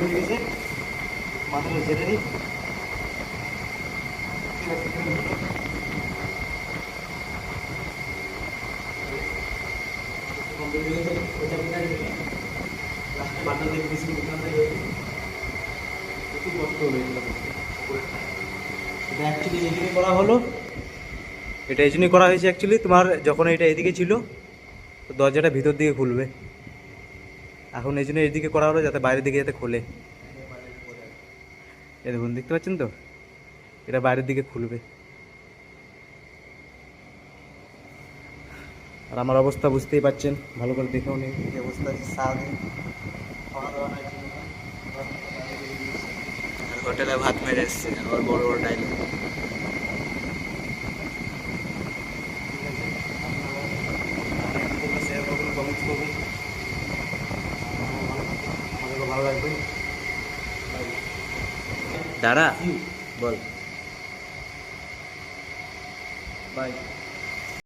হয়ে গেছে, মাথাটা ঝেড়ে নিই। ঠিক আছে, কমপ্লিট হয়ে গেছে। ওটা কোথায় গেলে লাস্টে বাটন দিয়ে ফিনিশিং করতে হবে। প্রচুর কষ্ট হলো এগুলো করতে। এটা অ্যাকচুয়ালি এই জন্যই করা হলো, এটা এই জন্যই করা হয়েছে অ্যাকচুয়ালি, তোমার যখন এটা এদিকে ছিল তো দরজাটা ভিতর দিকে খুলবে, এখন এই জন্য এইদিকে করা হলো যাতে বাইরের দিকে যাতে খোলে। এ দেখুন, দেখতে পাচ্ছেন তো, এটা বাইরের দিকে খুলবে। আর আমার অবস্থা বুঝতেই পাচ্ছেন, ভালো করে দেখেও নেই কি অবস্থা আছে। সারাদিন খাওয়া দাওয়া নাই, হোটেলে ভাত মেরে এসছে, আবার বড় বড় ডাইলগ। শেয়ার করবেন, কমেন্টস করবেন, আমাদেরকে ভালো লাগবে। দাঁড়া, বল বাই।